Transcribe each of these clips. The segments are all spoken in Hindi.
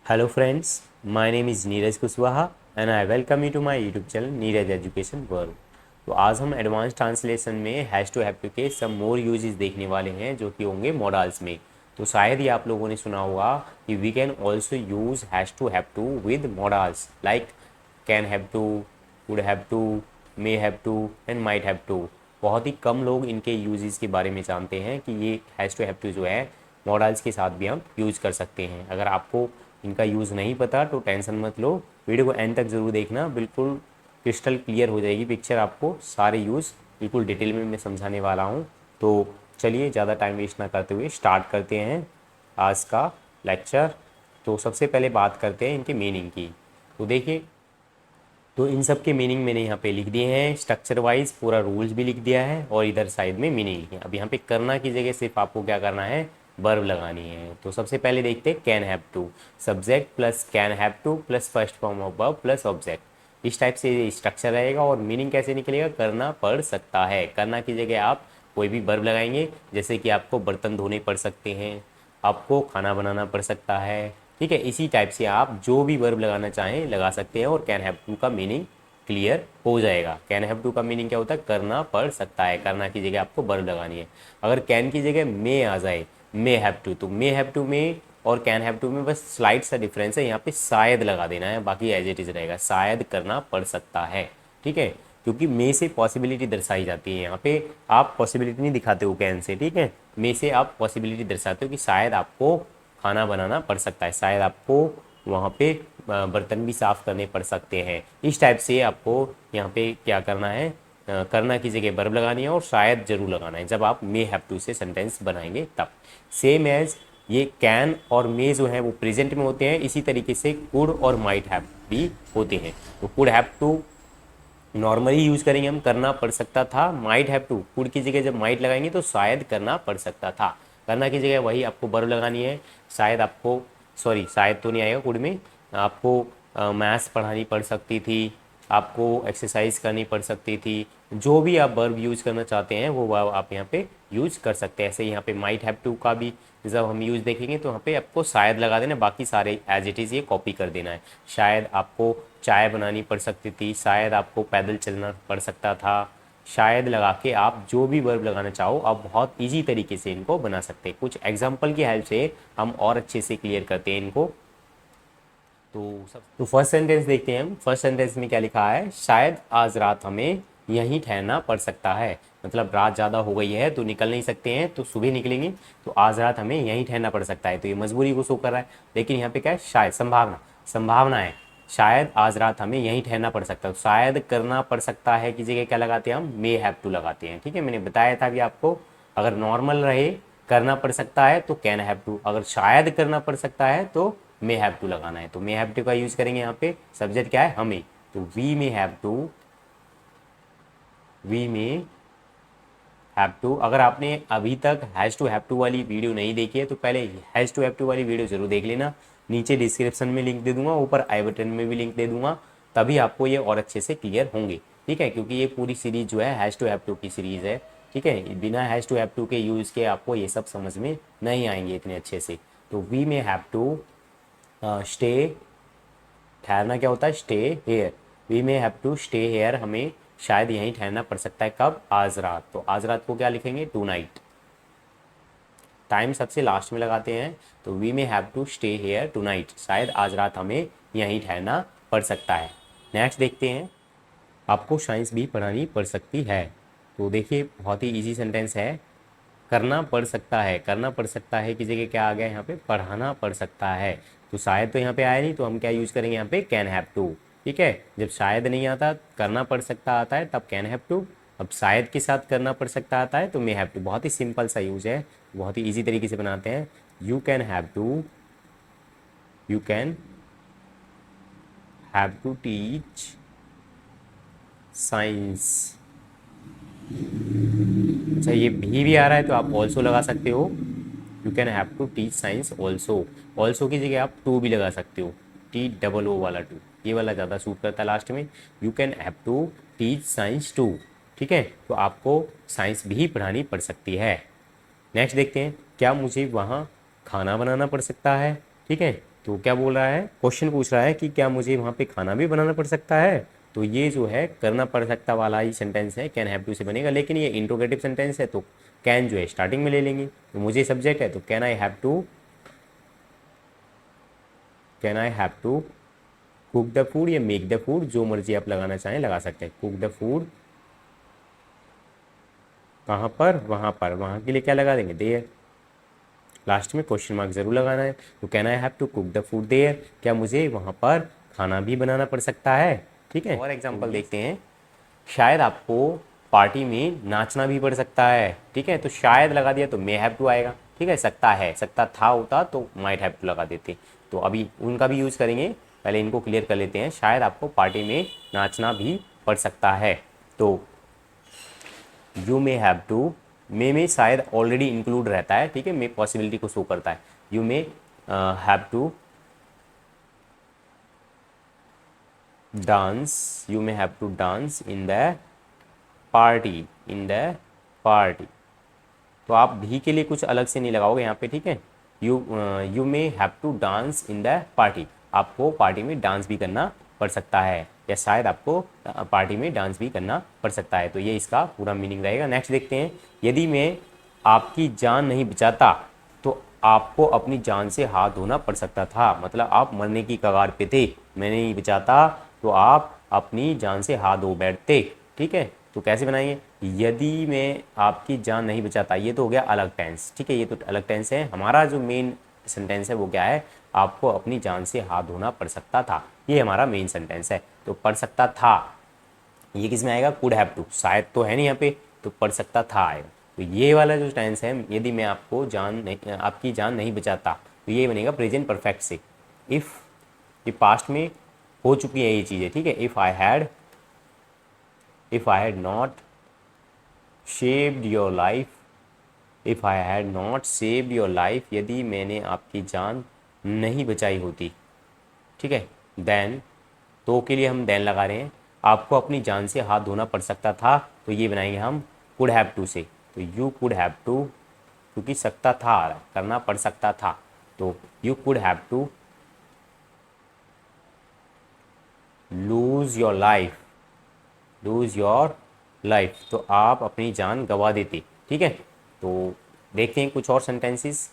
Hello friends, my name is Neeraj Kushwaha and I welcome you to my YouTube channel Neeraj education world. तो आज हम एडवांस ट्रांसलेशन में हैज़ टू हैव टू के सम मोर यूजेस देखने वाले हैं जो कि होंगे मॉडल्स में। तो शायद ही आप लोगों ने सुना होगा कि we can also use has to with models like can have to, would have to, may have to and might have to. बहुत ही कम लोग इनके यूजेस के बारे में जानते हैं कि ये हैज़ टू जो है मॉडल्स के साथ भी हम यूज़ कर सकते हैं। अगर आपको इनका यूज़ नहीं पता तो टेंशन मत लो, वीडियो को एंड तक ज़रूर देखना, बिल्कुल क्रिस्टल क्लियर हो जाएगी पिक्चर, आपको सारे यूज़ बिल्कुल डिटेल में मैं समझाने वाला हूँ। तो चलिए ज़्यादा टाइम वेस्ट ना करते हुए स्टार्ट करते हैं आज का लेक्चर। तो सबसे पहले बात करते हैं इनके मीनिंग की। तो देखिए, तो इन सब के मीनिंग मैंने यहाँ पे लिख दिए हैं, स्ट्रक्चर वाइज पूरा रूल्स भी लिख दिया है और इधर साइड में मीनिंग लिखे हैं। अब यहाँ पे करना की जगह सिर्फ आपको क्या करना है, वर्ब लगानी है। तो सबसे पहले देखते हैं can have to, subject plus can have to plus first form of verb plus object. इस टाइप से स्ट्रक्चर रहेगा और मीनिंग कैसे निकलेगा, करना पड़ सकता है। करना की जगह आप कोई भी वर्ब लगाएंगे, जैसे कि आपको बर्तन धोने पड़ सकते हैं, आपको खाना बनाना पड़ सकता है, ठीक है। इसी टाइप से आप जो भी वर्ब लगाना चाहें लगा सकते हैं और कैन हैव टू का मीनिंग क्लियर हो जाएगा। कैन हैव टू का मीनिंग क्या होता है, करना पड़ सकता है। करना की जगह आपको वर्ब लगानी है। अगर कैन की जगह मे आ जाए, मे हैव टू, तो मे हैव टू में और कैन हैव टू में बस स्लाइड सा डिफरेंस है, यहाँ पे शायद लगा देना है, बाकी एज इट इज रहेगा, शायद करना पड़ सकता है, ठीक है। क्योंकि मे से पॉसिबिलिटी दर्शाई जाती है, यहाँ पे आप पॉसिबिलिटी नहीं दिखाते हो कैन से, ठीक है। मे से आप पॉसिबिलिटी दर्शाते हो कि शायद आपको खाना बनाना पड़ सकता है, शायद आपको वहाँ पे बर्तन भी साफ़ करने पड़ सकते हैं। इस टाइप से आपको यहाँ पे क्या करना है, करना की जगह वर्ब लगानी है और शायद जरूर लगाना है जब आप मे हैव टू से सेंटेंस बनाएंगे तब। सेम एज ये कैन और मे जो है वो प्रेजेंट में होते हैं, इसी तरीके से कुड और माइट हैव भी होते हैं। तो could have to normally use करेंगे हम, करना पड़ सकता था। माइट हैव टू, कुड की जगह जब माइट लगाएंगे तो शायद करना पड़ सकता था। करना की जगह वही आपको वर्ब लगानी है। शायद आपको, सॉरी शायद तो नहीं आएगा, कुड में आपको मैथ्स पढ़ानी पड़ सकती थी, आपको एक्सरसाइज करनी पड़ सकती थी। जो भी आप वर्ब यूज़ करना चाहते हैं वो वर्ब आप यहाँ पे यूज़ कर सकते हैं। ऐसे यहाँ पे माइट हैव टू का भी जब हम यूज़ देखेंगे तो यहाँ पे आपको शायद लगा देना, बाकी सारे एज इट इज़ ये कॉपी कर देना है। शायद आपको चाय बनानी पड़ सकती थी, शायद आपको पैदल चलना पड़ सकता था। शायद लगा के आप जो भी वर्ब लगाना चाहो आप बहुत इजी तरीके से इनको बना सकते हैं। कुछ एग्जाम्पल की हेल्प से हम और अच्छे से क्लियर करते हैं इनको। तो फर्स्ट सेंटेंस देखते हैं हम। फर्स्ट सेंटेंस में क्या लिखा है, शायद आज रात हमें यहीं ठहरना पड़ सकता है। मतलब रात ज़्यादा हो गई है तो निकल नहीं सकते हैं, तो सुबह निकलेंगे, तो आज रात हमें यहीं ठहरना पड़ सकता है, तो ये मजबूरी को शो कर रहा है। लेकिन यहाँ पे क्या है, शायद, संभावना, संभावना है, शायद आज रात हमें यहीं ठहरना पड़ सकता है। तो शायद करना पड़ सकता है की जगह क्या लगाते हैं हम, मे हैव टू लगाते हैं, ठीक है। मैंने बताया था कि आपको अगर नॉर्मल रहे करना पड़ सकता है तो कैन हैव टू, अगर शायद करना पड़ सकता है तो मे हैव टू लगाना है। तो मे हैव टू का यूज करेंगे यहाँ पे, सब्जेक्ट क्या है, हमें, तो we may have to, we may have to. अगर आपने अभी तक हैज़ टू हैव टू वाली वीडियो नहीं देखी है तो पहले हैज़ टू हैव टू वाली वीडियो जरूर देख लेना। नीचे डिस्क्रिप्शन में लिंक दे दूंगा, ऊपर आई बटन में भी लिंक दे दूंगा, तभी आपको ये और अच्छे से क्लियर होंगे, ठीक है। क्योंकि ये पूरी सीरीज जो है हैज़ टू हैव टू की सीरीज़ है, ठीक है। बिना हैज़ टू हैव टू के यूज़ के आपको ये सब समझ में नहीं आएंगे इतने अच्छे से। तो we may have to stay, ठहरना क्या होता है, stay here, we may have to stay here, हमें शायद यहीं ठहरना पड़ सकता है, कब, आज रात। तो आज रात को क्या लिखेंगे, टू नाइट, टाइम सबसे लास्ट में लगाते हैं। तो we may have to stay here tonight, शायद आज रात हमें यहीं ठहरना पड़ सकता है। नेक्स्ट देखते हैं, आपको साइंस भी पढ़ानी पड़ सकती है। तो देखिए बहुत ही इजी सेंटेंस है, करना पड़ सकता है, करना पड़ सकता है की जगह क्या आ गया यहाँ पे, पढ़ाना पड़ सकता है। तो शायद तो यहाँ पे आया नहीं, तो हम क्या यूज़ करेंगे यहाँ पे, कैन हैव टू, ठीक है। जब शायद नहीं आता, करना पड़ सकता आता है, तब कैन हैव टू। अब शायद के साथ करना पड़ सकता आता है तो मे हैव टू। बहुत ही सिंपल सा यूज है, बहुत ही ईजी तरीके से बनाते हैं। You can have to, you can have to teach science. अच्छा ये भी आ रहा है तो आप ऑल्सो लगा सकते हो, you can have to teach science also. Also की जगह आप टू भी लगा सकते हो, टी डबल ओ वाला टू, ये वाला ज़्यादा सूट करता है लास्ट में। You can have to teach science too, ठीक है। तो आपको साइंस भी पढ़ानी पड़ सकती है। नेक्स्ट देखते हैं, क्या मुझे वहाँ खाना बनाना पड़ सकता है, ठीक है। तो क्या बोल रहा है, क्वेश्चन पूछ रहा है कि क्या मुझे वहाँ पे खाना भी बनाना पड़ सकता है। तो ये जो है करना पड़ सकता वाला ही सेंटेंस है, कैन हैव टू से बनेगा, लेकिन ये इंट्रोगेटिव सेंटेंस है तो कैन जो है स्टार्टिंग में ले लेंगे। तो मुझे सब्जेक्ट है तो can I have to cook the food या मेक द फूड, जो मर्जी आप लगाना चाहें लगा सकते हैं। कुक द फूड कहाँ पर, वहाँ पर, वहाँ के लिए क्या लगा देंगे, देयर। लास्ट में क्वेश्चन मार्क जरूर लगाना है। तो can I have to cook the food there, क्या मुझे वहाँ पर खाना भी बनाना पड़ सकता है। ठीक है, और एग्जांपल देखते हैं। शायद आपको पार्टी में नाचना भी पड़ सकता है। ठीक है, तो शायद लगा दिया तो मे हैव टू आएगा। ठीक है, सकता है, सकता था होता तो माइट हैव टू लगा देते। तो अभी उनका भी यूज़ करेंगे, पहले इनको क्लियर कर लेते हैं। शायद आपको पार्टी में नाचना भी पड़ सकता है, तो यू मे हैव टू, मे में शायद ऑलरेडी इंक्लूड रहता है। ठीक है, मे पॉसिबिलिटी को शो करता है। You may have to dance, you may have to dance in the party, in the party. तो आप भी के लिए कुछ अलग से नहीं लगाओगे यहाँ पे। ठीक है, you may have to dance in the party, आपको पार्टी में डांस भी करना पड़ सकता है, या शायद आपको पार्टी में डांस भी करना पड़ सकता है। तो ये इसका पूरा मीनिंग रहेगा। नेक्स्ट देखते हैं। यदि मैं आपकी जान नहीं बचाता तो आपको अपनी जान से हाथ धोना पड़ सकता था, मतलब आप मरने की कगार पे थे, मैं नहीं बचाता तो आप अपनी जान से हाथ धो बैठते। ठीक है, तो कैसे बनाएंगे, यदि मैं आपकी जान नहीं बचाता, ये तो हो गया अलग टेंस। ठीक है, ये तो अलग टेंस है। हमारा जो मेन सेंटेंस है वो क्या है, आपको अपनी जान से हाथ धोना पड़ सकता था, ये हमारा मेन सेंटेंस है। तो पड़ सकता था ये किस में आएगा, कुड हैव टू, शायद तो है नहीं यहाँ पे, तो पड़ सकता था आएगा। तो ये वाला जो टेंस है, यदि मैं आपको आपकी जान नहीं बचाता, तो ये बनेगा प्रेजेंट परफेक्ट से। इफ़, ये पास्ट में हो चुकी है ये चीज़ें। ठीक है, if I had not saved your life, if I had not saved your life, यदि मैंने आपकी जान नहीं बचाई होती। ठीक है, देन, तो के लिए हम देन लगा रहे हैं। आपको अपनी जान से हाथ धोना पड़ सकता था, तो ये बनाएंगे हम कुड हैव टू से। तो यू कुड हैव टू, क्योंकि सकता था आ रहा है, करना पड़ सकता था, तो you could have to lose your life, lose your life, तो आप अपनी जान गंवा देते। ठीक है, तो देखते हैं कुछ और सेंटेंसेस।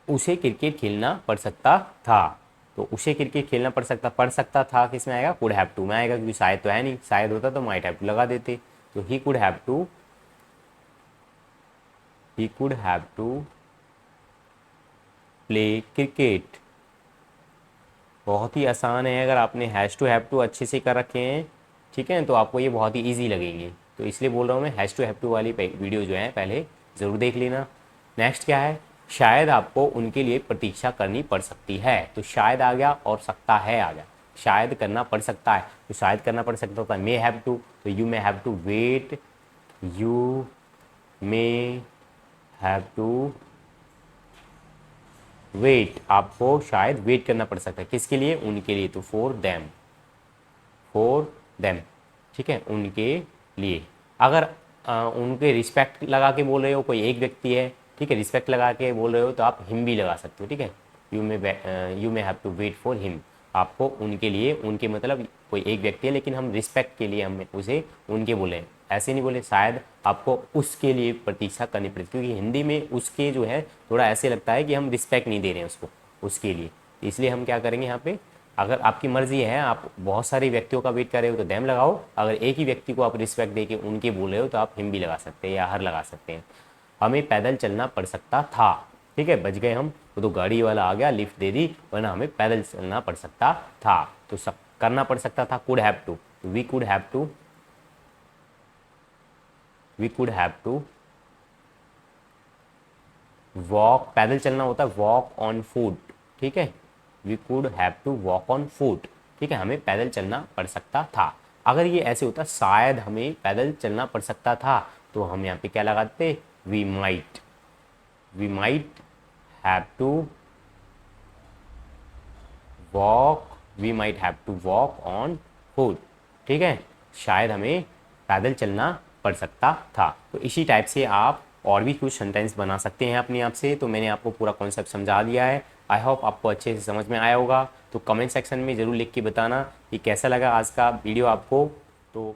उसे क्रिकेट खेलना पड़ सकता था, तो उसे क्रिकेट खेलना पड़ सकता था किस में आएगा, कुड हैव टू में आएगा, क्योंकि शायद तो है नहीं, शायद होता तो माइट हैव टू लगा देते। तो he could have to, he could have to play cricket. बहुत ही आसान है, अगर आपने हैज़ टू हैव टू अच्छे से कर रखे हैं, ठीक है, तो आपको ये बहुत ही ईजी लगेंगे। तो इसलिए बोल रहा हूँ मैं, हैज़ टू हैव टू वाली वीडियो जो है पहले ज़रूर देख लेना। नेक्स्ट क्या है, शायद आपको उनके लिए प्रतीक्षा करनी पड़ सकती है। तो शायद आ गया और सकता है आ गया। शायद करना पड़ सकता है, तो शायद करना पड़ सकता था, मे हैव टू, तो you may have to wait, you may have to wait, आपको शायद वेट करना पड़ सकता है, किसके लिए, उनके लिए, तो फॉर देम, फॉर देम। ठीक है, उनके लिए। अगर उनके रिस्पेक्ट लगा के बोल रहे हो, कोई एक व्यक्ति है, ठीक है, रिस्पेक्ट लगा के बोल रहे हो, तो आप हिम भी लगा सकते हो। ठीक है, you may have to wait for him, आपको उनके लिए, उनके मतलब कोई एक व्यक्ति है, लेकिन हम रिस्पेक्ट के लिए हम उसे उनके बोले, ऐसे नहीं बोले। शायद आपको उसके लिए प्रतीक्षा करनी पड़ेगी, क्योंकि हिंदी में उसके जो है थोड़ा ऐसे लगता है कि हम रिस्पेक्ट नहीं दे रहे हैं उसको, उसके लिए। इसलिए हम क्या करेंगे यहाँ पे, अगर आपकी मर्जी है, आप बहुत सारे व्यक्तियों का वेट कर रहे हो तो देम लगाओ, अगर एक ही व्यक्ति को आप रिस्पेक्ट दे के उनके बोल रहे हो तो आप हिम भी लगा सकते हैं या हर लगा सकते हैं। हमें पैदल चलना पड़ सकता था। ठीक है, बच गए हम, वो तो गाड़ी वाला आ गया, लिफ्ट दे दी, वरना हमें पैदल चलना पड़ सकता था। तो सब करना पड़ सकता था, could have to, we could have to, we could have to walk, पैदल चलना होता है वॉक ऑन फुट। ठीक है, we could have to walk on foot. ठीक है, हमें पैदल चलना पड़ सकता था। अगर ये ऐसे होता शायद हमें पैदल चलना पड़ सकता था, तो हम यहाँ पे क्या लगाते, we might, we might have to walk, we might have to walk on foot. ठीक है, शायद हमें पैदल चलना पड़ सकता था। तो इसी टाइप से आप और भी कुछ सेंटेंस बना सकते हैं अपने आप से। तो मैंने आपको पूरा कॉन्सेप्ट समझा दिया है। आई होप आपको अच्छे से समझ में आया होगा। तो कमेंट सेक्शन में ज़रूर लिख के बताना कि कैसा लगा आज का वीडियो आपको। तो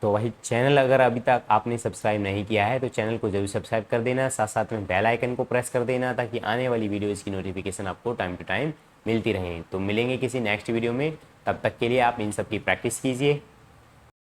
वही चैनल अगर अभी तक आपने सब्सक्राइब नहीं किया है तो चैनल को जरूर सब्सक्राइब कर देना, साथ साथ में बेल आइकन को प्रेस कर देना ताकि आने वाली वीडियोज़ की नोटिफिकेशन आपको टाइम टू टाइम मिलती रहे। तो मिलेंगे किसी नेक्स्ट वीडियो में, तब तक के लिए आप इन सब की प्रैक्टिस कीजिए।